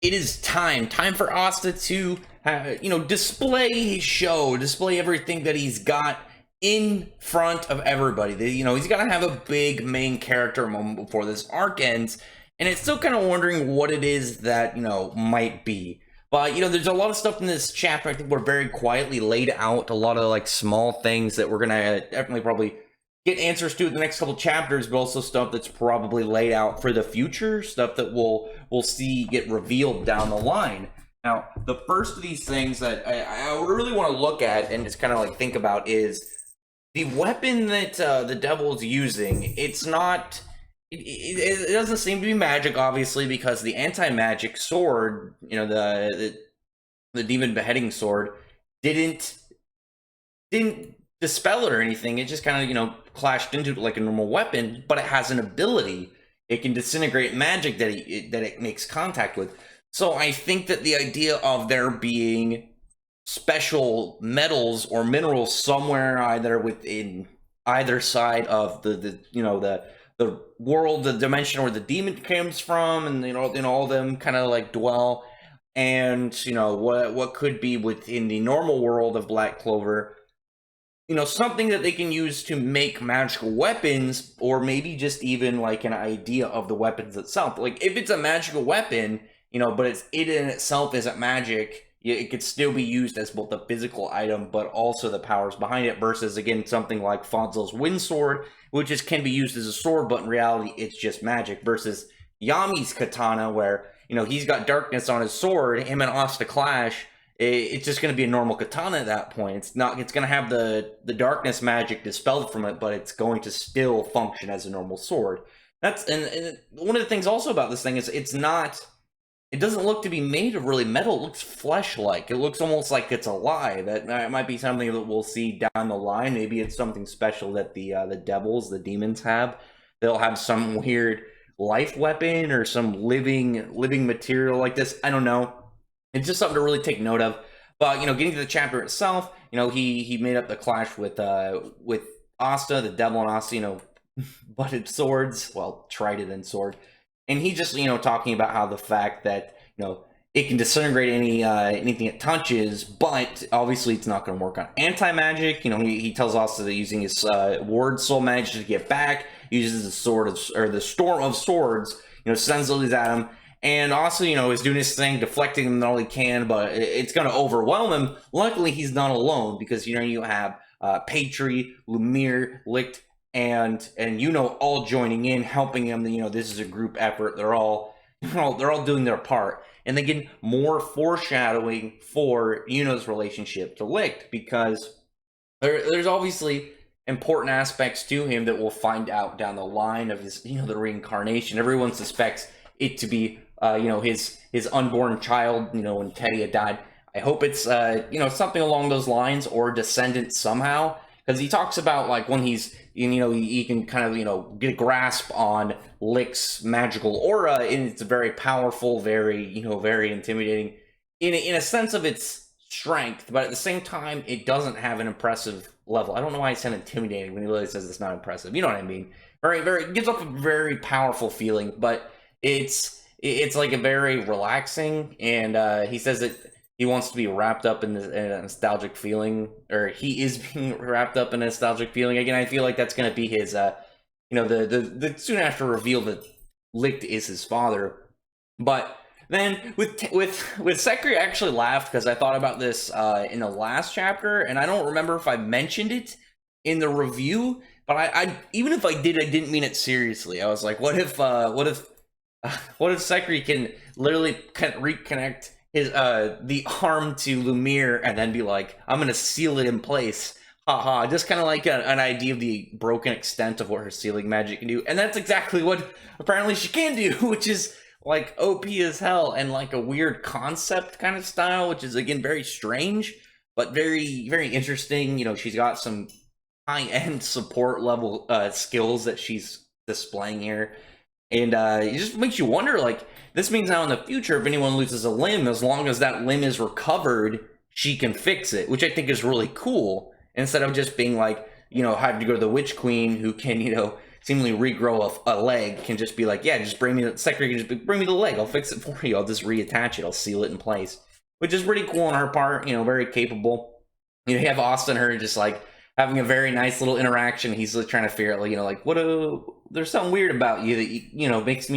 it is time for Asta to, display his show, display everything that he's got in front of everybody. He's got to have a big main character moment before this arc ends, and it's still kind of wondering what it is that, might be. But, there's a lot of stuff in this chapter. I think we're very quietly laid out, a lot of, like, small things that we're going to definitely probably get answers to in the next couple chapters, but also stuff that's probably laid out for the future, stuff that we'll see get revealed down the line. Now, the first of these things that I really want to look at and just kind of like think about is the weapon that the devil's using. It's not... It doesn't seem to be magic, obviously, because the anti-magic sword, the demon beheading sword, didn't dispel it or anything. It just kind of, clashed into it like a normal weapon, but it has an ability. It can disintegrate magic that it makes contact with. So I think that the idea of there being special metals or minerals somewhere either within either side of the world, the dimension where the demon comes from, and all of them kind of like dwell, and what could be within the normal world of Black Clover, something that they can use to make magical weapons, or maybe just even like an idea of the weapons itself. Like if it's a magical weapon, but it in itself isn't magic, it could still be used as both a physical item, but also the powers behind it, versus, again, something like Fonzo's Wind Sword, which can be used as a sword, but in reality, it's just magic, versus Yami's katana, where, he's got darkness on his sword, him and Asta clash, it's just going to be a normal katana at that point. It's going to have the darkness magic dispelled from it, but it's going to still function as a normal sword. And one of the things also about this thing is it doesn't look to be made of really metal. It looks flesh-like. It looks almost like it's alive. That might be something that we'll see down the line. Maybe it's something special that the demons have. They'll have some weird life weapon or some living material like this. I don't know. It's just something to really take note of. But, getting to the chapter itself, he made up the clash with Asta, the devil and Asta, butted swords. Well, trident and sword. And he just, talking about how the fact that, it can disintegrate anything it touches, but obviously it's not going to work on anti-magic. He tells us that using his ward soul magic to get back, uses the storm of swords, sends those at him. And also, is doing his thing, deflecting them all he can, but it's going to overwhelm him. Luckily, he's not alone, because, you have Patri, Lumiere, Licht, and all joining in, helping him. This is a group effort. They're all doing their part, and they get more foreshadowing for Yuno's relationship to Licht, because there's obviously important aspects to him that we'll find out down the line of his the reincarnation. Everyone suspects it to be his unborn child, when Teddy had died. I hope it's something along those lines, or descendant somehow. Because he talks about, like, when he's, he can kind of, get a grasp on Licht's magical aura, and it's very powerful, very, very intimidating, in a sense of its strength, but at the same time, it doesn't have an impressive level. I don't know why I said intimidating when he literally says it's not impressive. You know what I mean? It gives off a very powerful feeling, but it's like a very relaxing, and he says that he wants to be wrapped up in a nostalgic feeling, or he is being wrapped up in a nostalgic feeling. Again, I feel like that's going to be his, the soon after reveal that Licht is his father. But then with Sekri, I actually laughed, because I thought about this in the last chapter, and I don't remember if I mentioned it in the review, but I even if I did, I didn't mean it seriously. I was like, what if Sekri can literally reconnect his the arm to Lumiere, and then be like, I'm gonna seal it in place, haha. Just kind of like an idea of the broken extent of what her sealing magic can do, and that's exactly what apparently she can do, which is like OP as hell, and like a weird concept kind of style, which is, again, very strange, but very, very interesting. She's got some high-end support level skills that she's displaying here, and it just makes you wonder, like, this means now in the future, if anyone loses a limb, as long as that limb is recovered, she can fix it, which I think is really cool. Instead of just being like, having to go to the Witch Queen, who can, seemingly regrow a leg can just be like, yeah, just bring me the Secretary can just bring me the leg. I'll fix it for you. I'll just reattach it. I'll seal it in place, which is pretty cool on her part. Very capable. You have Asta and her just like having a very nice little interaction. He's like trying to figure out, like, there's something weird about you that makes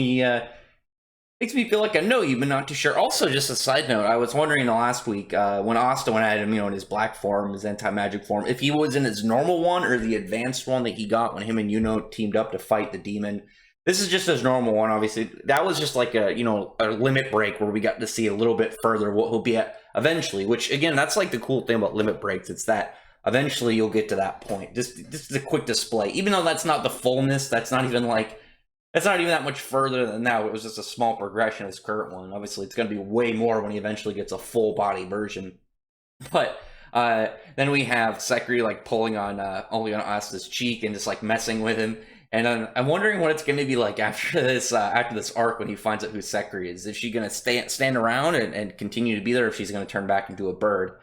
me feel like I know you, but not too sure. Also, just a side note, I was wondering last week when Asta went at him, in his black form, his anti-magic form, if he was in his normal one or the advanced one that he got when him and Yuno teamed up to fight the demon. This is just his normal one, obviously. That was just like a limit break where we got to see a little bit further what he'll be at eventually, which, again, that's like the cool thing about limit breaks. It's that eventually you'll get to that point. This is a quick display. Even though that's not the fullness, that's not even that much further than that. It was just a small progression of his current one. Obviously, it's going to be way more when he eventually gets a full body version. But then we have Sekri like pulling on Asta's cheek and just like messing with him. And I'm wondering what it's going to be like after this arc when he finds out who Sekri is. Is she going to stand around and continue to be there, or if she's going to turn back into a bird?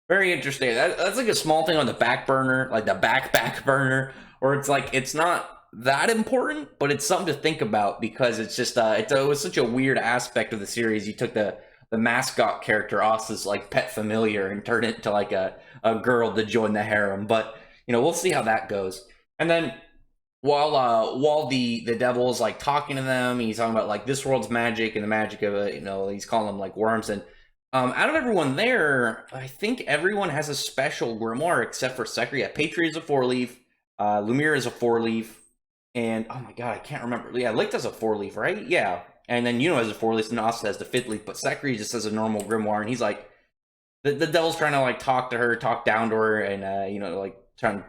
Very interesting. That's like a small thing on the back burner, like the back burner, where it's like it's not that important, but it's something to think about because it's just it was such a weird aspect of the series. You took the mascot character Asta's like pet familiar and turned it into like a girl to join the harem. But we'll see how that goes. And then while the devil is like talking to them, he's talking about like this world's magic and the magic of it. He's calling them like worms. And out of everyone there, I think everyone has a special grimoire except for Sekri. Yeah, Patri is a 4-leaf, Lumiere is a 4-leaf, and oh my god, I can't remember. Yeah, Licht has a 4-leaf, right? Yeah, and then Yuno has a 4-leaf, and Asta has the 5th leaf. But Sekri just has a normal grimoire, and he's like, the devil's trying to like talk down to her, and like trying to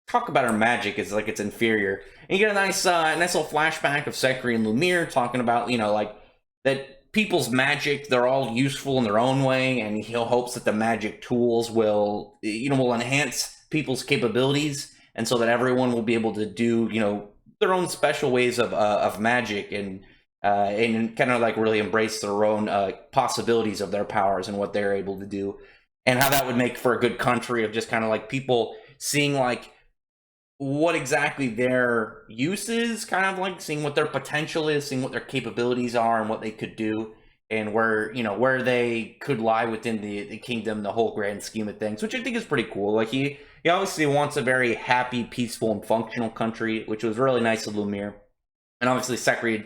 talk about her magic is like it's inferior. And you get a nice little flashback of Sekri and Lumiere talking about like that people's magic, they're all useful in their own way, and he hopes that the magic tools will enhance people's capabilities, and so that everyone will be able to do their own special ways of magic and kind of like really embrace their own possibilities of their powers and what they're able to do, and how that would make for a good country of just kind of like people seeing like what exactly their use is, kind of like seeing what their potential is, seeing what their capabilities are and what they could do, and where they could lie within the kingdom, the whole grand scheme of things, which I think is pretty cool. Like he obviously wants a very happy, peaceful, and functional country, which was really nice of Lumiere. And obviously Sekri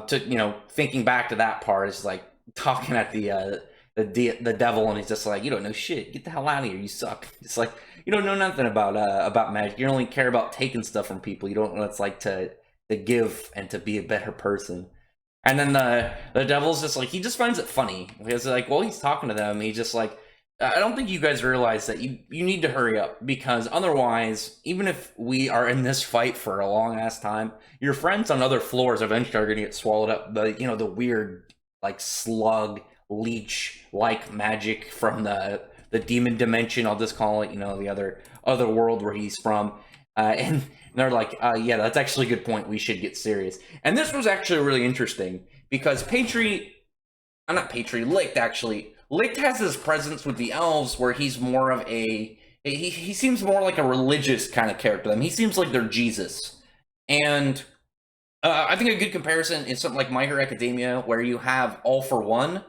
took thinking back to that part is like talking at the devil, and he's just like, you don't know shit, get the hell out of here, you suck. It's like, you don't know nothing about magic. You only care about taking stuff from people. You don't know what it's like to give and to be a better person. And then the devil's just like, he just finds it funny because like while he's talking to them, he's just like, I don't think you guys realize that you need to hurry up, because otherwise, even if we are in this fight for a long ass time, your friends on other floors eventually are going to get swallowed up by the weird like slug leech like magic from the demon dimension, I'll just call it, the other world where he's from. And they're like, yeah, that's actually a good point. We should get serious. And this was actually really interesting because Licht has this presence with the elves where he's more of he seems more like a religious kind of character to them. He seems like they're Jesus. And I think a good comparison is something like My Hero Academia, where you have All for One.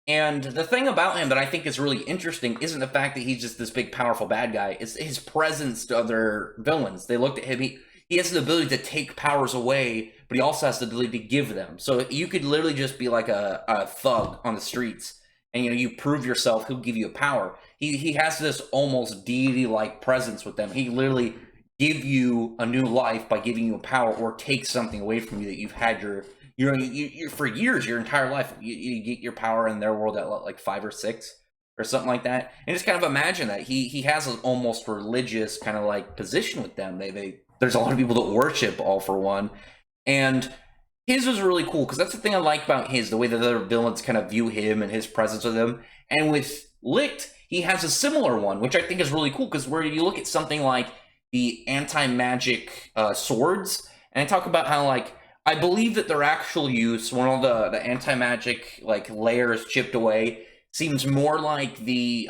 And the thing about him that I think is really interesting isn't the fact that he's just this big, powerful bad guy. It's his presence to other villains. They looked at him. He has the ability to take powers away, but he also has the ability to give them. So you could literally just be like a thug on the streets, and you prove yourself, he'll give you a power. He has this almost deity-like presence with them. He literally give you a new life by giving you a power, or take something away from you that you've had you for years, your entire life. You get your power in their world at like 5 or 6 or something like that. And just kind of imagine that he has an almost religious kind of like position with them. There's a lot of people that worship All for One, and his was really cool because that's the thing I like about the way that other villains kind of view him and his presence with him. And with Licht, he has a similar one, which I think is really cool, because where you look at something like the anti-magic swords, and I talk about how like I believe that their actual use, when all the anti-magic like layers chipped away, seems more like the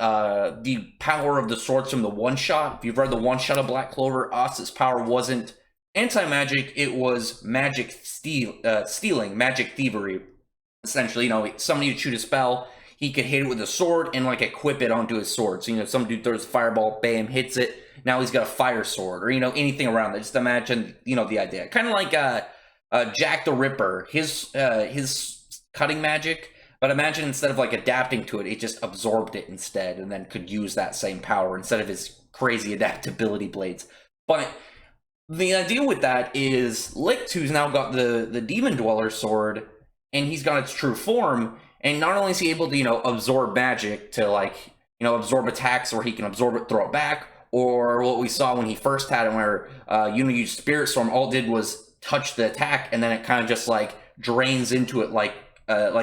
power of the swords from the one-shot. If you've read the one-shot of Black Clover, Asta's power wasn't Anti-magic, it was stealing, magic thievery. Essentially, somebody would shoot a spell, he could hit it with a sword and like equip it onto his sword. So, some dude throws a fireball, bam, hits it. Now he's got a fire sword, or anything around that. Just imagine, the idea. Kind of like Jack the Ripper, his cutting magic. But imagine instead of like adapting to it, it just absorbed it instead, and then could use that same power instead of his crazy adaptability blades. But the idea with that is Licht, who's now got the Demon Dweller sword, and he's got its true form, and not only is he able to, absorb magic to, like, absorb attacks where he can absorb it, throw it back, or what we saw when he first had him where, used Spirit Storm, all it did was touch the attack, and then it kind of just, like, drains into it like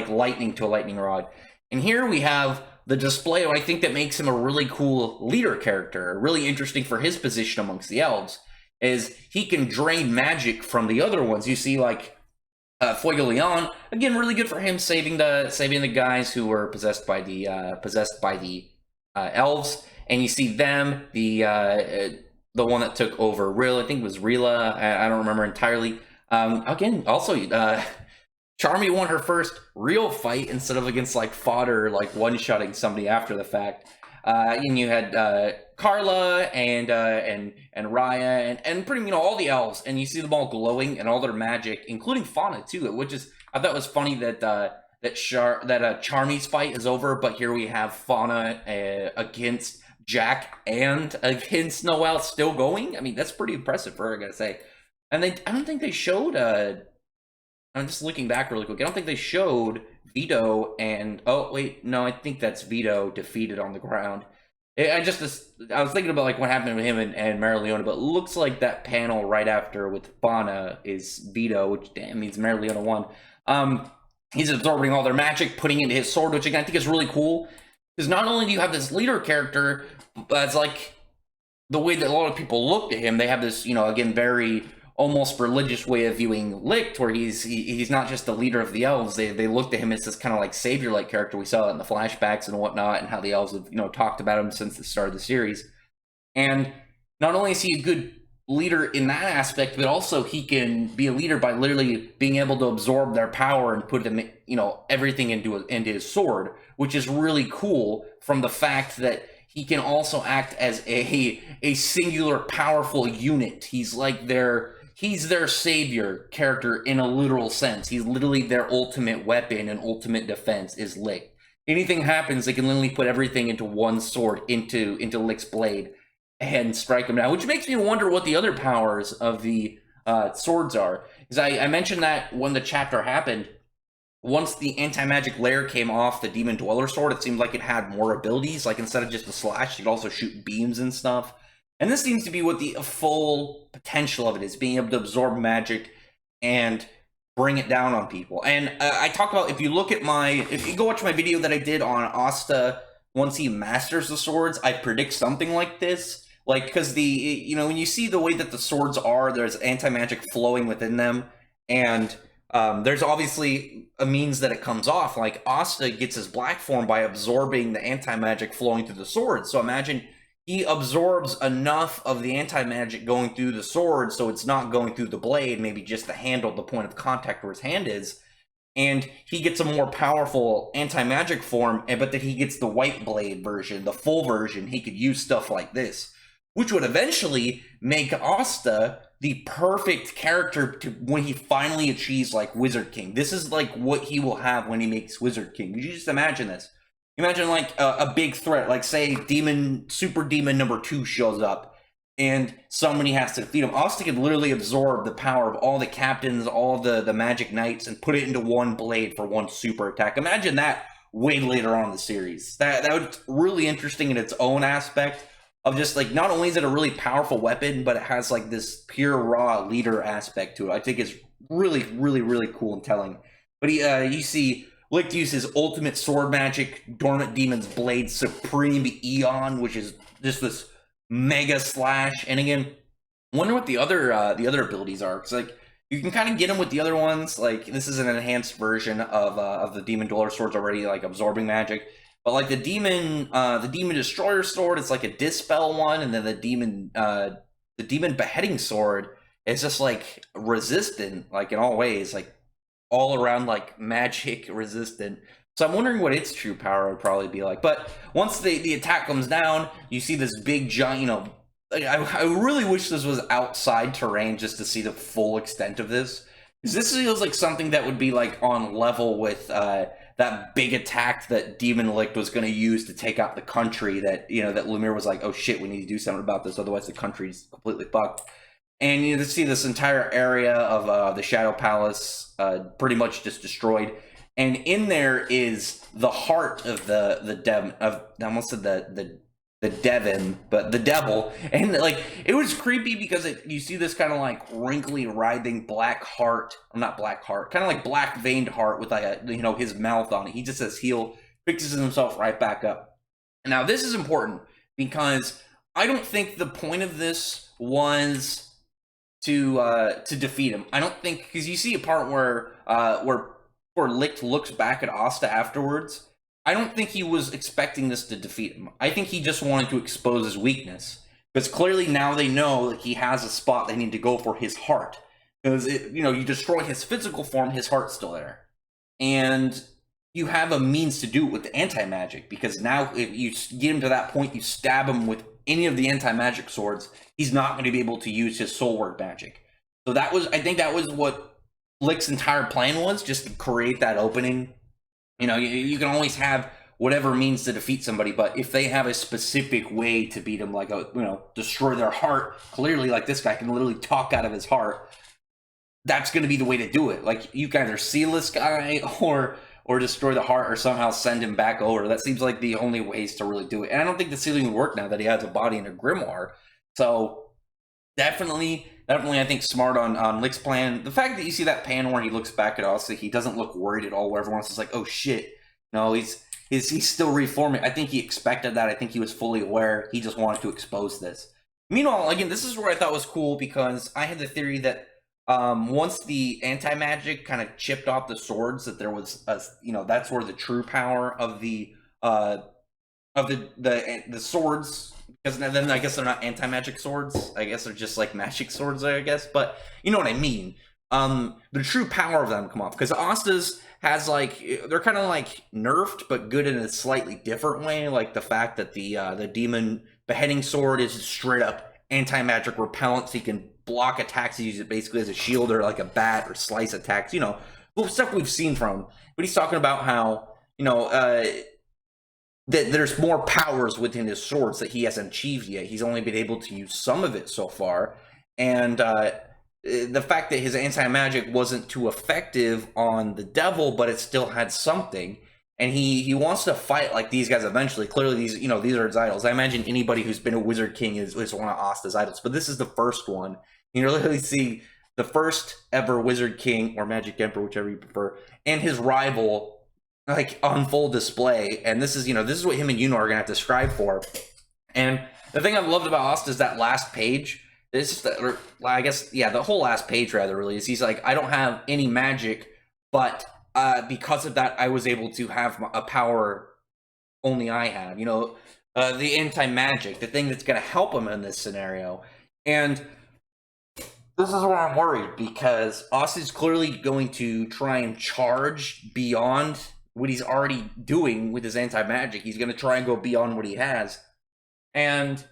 lightning to a lightning rod. And here we have the display, I think, that makes him a really cool leader character, really interesting for his position amongst the elves, is he can drain magic from the other ones. You see, like, Fuego Leon, again, really good for him saving the guys who were possessed by the elves, and you see them, the one that took over Rilla, I think it was Rilla, I don't remember entirely. Again, also, Charmy won her first real fight instead of against like fodder, like one-shotting somebody after the fact. And you had Carla and Raya and pretty all the elves, and you see them all glowing and all their magic, including Fauna too, which is I thought was funny that Charmy's fight is over, but here we have Fauna against Jack and against Noelle still going. I mean, that's pretty impressive for her, I gotta say. And I don't think they showed. I'm just looking back really quick. I don't think they showed Vito and... Oh, wait. No, I think that's Vito defeated on the ground. I was thinking about like what happened with him and Marileona, but it looks like that panel right after with Fauna is Vito, which damn means Marileona won. He's absorbing all their magic, putting it into his sword, which again, I think is really cool. Because not only do you have this leader character, but it's like the way that a lot of people look at him, they have this, again, very... almost religious way of viewing Licht, where he's not just the leader of the elves. They looked at him as this kind of like savior-like character. We saw that in the flashbacks and whatnot, and how the elves have talked about him since the start of the series. And not only is he a good leader in that aspect, but also he can be a leader by literally being able to absorb their power and put them, everything into his sword, which is really cool. From the fact that he can also act as a singular powerful unit. He's their savior character in a literal sense. He's literally their ultimate weapon and ultimate defense is Licht. Anything happens, they can literally put everything into one sword, into Licht's blade, and strike him down. Which makes me wonder what the other powers of the swords are. Because I mentioned that when the chapter happened, once the anti-magic layer came off the Demon Dweller sword, it seemed like it had more abilities. Like, instead of just a slash, you could also shoot beams and stuff. And this seems to be what the full potential of it is, being able to absorb magic and bring it down on people. And I talked about, if you go watch my video that I did on Asta, once he masters the swords, I predict something like this. Like, because when you see the way that the swords are, there's anti-magic flowing within them, and there's obviously a means that it comes off. Like, Asta gets his black form by absorbing the anti-magic flowing through the sword. So imagine he absorbs enough of the anti-magic going through the sword so it's not going through the blade, maybe just the handle, the point of contact where his hand is, and he gets a more powerful anti-magic form, but that he gets the white blade version, the full version. He could use stuff like this, which would eventually make Asta the perfect character to when he finally achieves like Wizard King. This is like what he will have when he makes Wizard King. You just imagine this. Imagine like a big threat, like say Super Demon number 2 shows up and somebody has to defeat him. Asta could literally absorb the power of all the captains, all the magic knights, and put it into one blade for one super attack. Imagine that way later on in the series. That would really interesting in its own aspect of just like, not only is it a really powerful weapon, but it has like this pure raw leader aspect to it. I think it's really, really, really cool and telling. But you see Licht use his ultimate sword magic, Dormant Demon's Blade Supreme Eon, which is just this mega slash. And again, wonder what the other abilities are, because like you can kind of get them with the other ones. Like, this is an enhanced version of the Demon Dweller swords already, like absorbing magic. But like the Demon Destroyer sword, it's like a dispel one, and then the Demon Beheading sword is just like resistant, like in all ways, like all around like magic resistant. So I'm wondering what its true power would probably be like. But once the attack comes down, you see this big giant, you know, like I really wish this was outside terrain just to see the full extent of this. Because this feels like something that would be like on level with that big attack that Demon Licht was going to use to take out the country. That, you know, that Lumiere was like, oh shit, we need to do something about this, otherwise the country's completely fucked. And you see this entire area of the Shadow Palace pretty much just destroyed. And in there is the heart of the Devon, of I almost said the Devon, but the devil. And like it was creepy because you see this kind of like wrinkly, writhing black heart, or not black heart, kind of like black veined heart with like a, you know, his mouth on it. He just says heal, fixes himself right back up. Now this is important because I don't think the point of this was to defeat him. I don't think, because you see a part where Licht looks back at Asta afterwards. I don't think he was expecting this to defeat him. I think he just wanted to expose his weakness, because clearly now they know that he has a spot they need to go for, his heart. Because you know, you destroy his physical form, his heart's still there, and you have a means to do it with the anti-magic. Because now, if you get him to that point, you stab him with any of the anti-magic swords, he's not going to be able to use his soul word magic. So that was, I think that was what Licht's entire plan was, just to create that opening. You know, you can always have whatever means to defeat somebody, but if they have a specific way to beat them, like a, you know, destroy their heart, clearly, like this guy can literally talk out of his heart, that's going to be the way to do it. Like, you can either seal this guy or destroy the heart, or somehow send him back over. That seems like the only ways to really do it. And I don't think the sealing would work now that he has a body and a grimoire. So definitely I think smart on Licht's plan. The fact that you see that panel where he looks back at Asta, he doesn't look worried at all, where everyone's just like, oh shit. No, he's still reforming. I think he expected that. I think he was fully aware. He just wanted to expose this. Meanwhile, again, this is where I thought was cool, because I had the theory that once the anti-magic kind of chipped off the swords, that there was a, you know, that's where the true power of the swords, because then I guess they're not anti-magic swords. I guess they're just like magic swords, I guess. But you know what I mean. The true power of them come off, because Asta's has like, they're kind of like nerfed, but good in a slightly different way. Like the fact that the demon beheading sword is straight up anti-magic repellent, so he can block attacks. He uses it basically as a shield, or like a bat, or slice attacks. You know, stuff we've seen from him. But he's talking about how, you know, that there's more powers within his swords that he hasn't achieved yet. He's only been able to use some of it so far. And the fact that his anti-magic wasn't too effective on the devil, but it still had something. And he wants to fight like these guys eventually. Clearly, these, you know, these are his idols. I imagine anybody who's been a Wizard King is one of Asta's idols. But this is the first one. You literally see the first ever Wizard King, or Magic Emperor, whichever you prefer, and his rival, like, on full display. And this is, you know, this is what him and Yuno are gonna have to strive for. And the thing I've loved about Asta is that last page. This is or I guess, yeah, the whole last page rather, really, is he's like, I don't have any magic, but because of that, I was able to have a power only I have. You know, the anti-magic, the thing that's gonna help him in this scenario. And this is where I'm worried, because Asta's clearly going to try and charge beyond what he's already doing with his anti-magic. He's going to try and go beyond what he has. And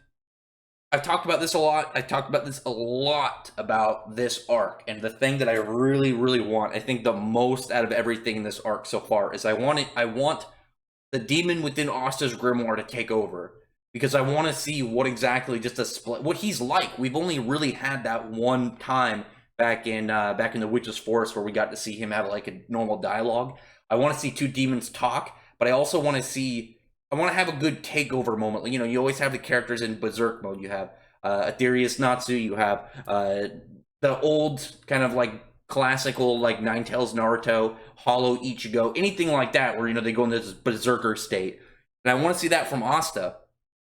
I've talked about this a lot. I talked about this a lot about this arc. And the thing that I really, really want, I think the most out of everything in this arc so far, is I want the demon within Asta's grimoire to take over. Because I want to see what exactly, just a split, what he's like. We've only really had that one time back in the Witch's Forest, where we got to see him have like a normal dialogue. I want to see two demons talk, but I also want to have a good takeover moment. You know, you always have the characters in berserk mode. You have Aetherius Natsu, you have the old kind of like classical like Nine Tails Naruto, Hollow Ichigo, anything like that, where, you know, they go into this berserker state. And I want to see that from Asta.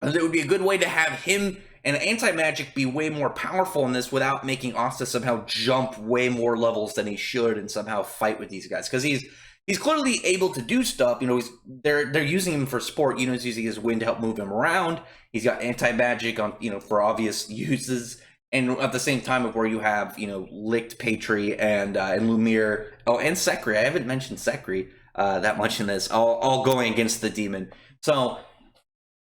And it would be a good way to have him and anti-magic be way more powerful in this, without making Asta somehow jump way more levels than he should and somehow fight with these guys. Because he's clearly able to do stuff. You know, they're using him for sport. You know, he's using his wind to help move him around. He's got anti-magic on, you know, for obvious uses. and at the same time of where you have, you know, Licht, Patry, and Lumiere, oh, and Sekri. I haven't mentioned Sekri that much in this, all going against the demon. So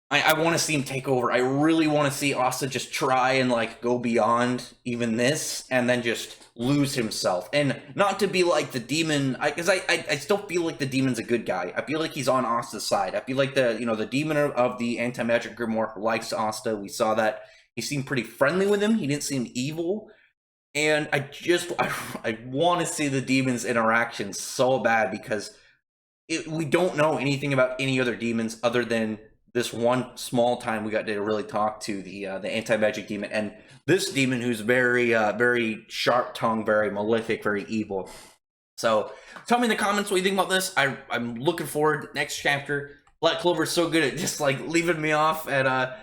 I want to see him take over. I really want to see Asta just try and like go beyond even this, and then just lose himself, and not to be like the demon. Because I still feel like the demon's a good guy. I feel like he's on Asta's side. I feel like the demon of the anti-magic grimoire likes Asta. We saw that he seemed pretty friendly with him. He didn't seem evil, and I want to see the demons' interactions so bad, because we don't know anything about any other demons other than this one small time we got to really talk to the anti-magic demon, and this demon who's very very sharp-tongued, very malefic, very evil. So tell me in the comments what you think about this. I'm looking forward to next chapter. Black Clover's so good at just like leaving me off at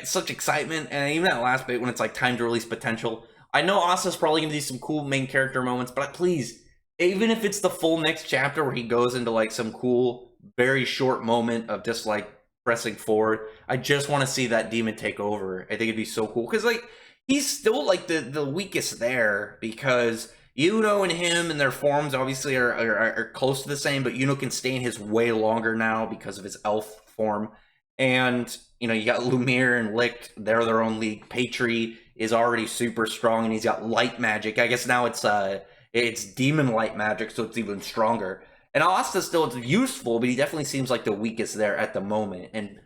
such excitement, and even that last bit when it's like time to release potential. I know Asta's probably gonna do some cool main character moments, but please, even if it's the full next chapter where he goes into like some cool, very short moment of just like pressing forward, I just want to see that demon take over. I think it'd be so cool, because like he's still like the weakest there, because Yuno and him and their forms obviously are close to the same, but Yuno can stay in his way longer now because of his elf form. And you know, you got Lumiere and Licht, they're their own league. Patry is already super strong, and he's got light magic. I guess now it's demon light magic, so it's even stronger. And Asta still useful, but he definitely seems like the weakest there at the moment. And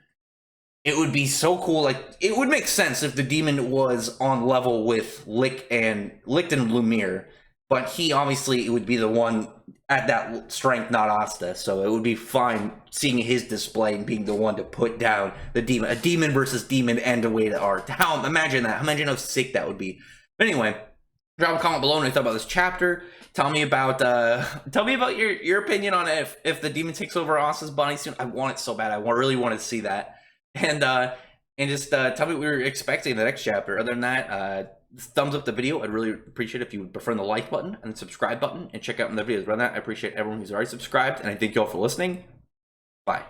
it would be so cool. Like, it would make sense if the demon was on level with Licht and Lumiere, but he obviously would be the one at that strength, not Asta. So it would be fine seeing his display and being the one to put down the demon. A demon versus demon and a way to art. Imagine that. Imagine how sick that would be. But anyway, drop a comment below what you thought about this chapter. Tell me about your opinion on it. If the demon takes over Asta's body soon, I want it so bad. I really want to see that. And just tell me what you're expecting in the next chapter. Other than that, thumbs up the video. I'd really appreciate it if you would prefer the like button and the subscribe button, and check out the videos around that. I appreciate everyone who's already subscribed, and I thank you all for listening. Bye.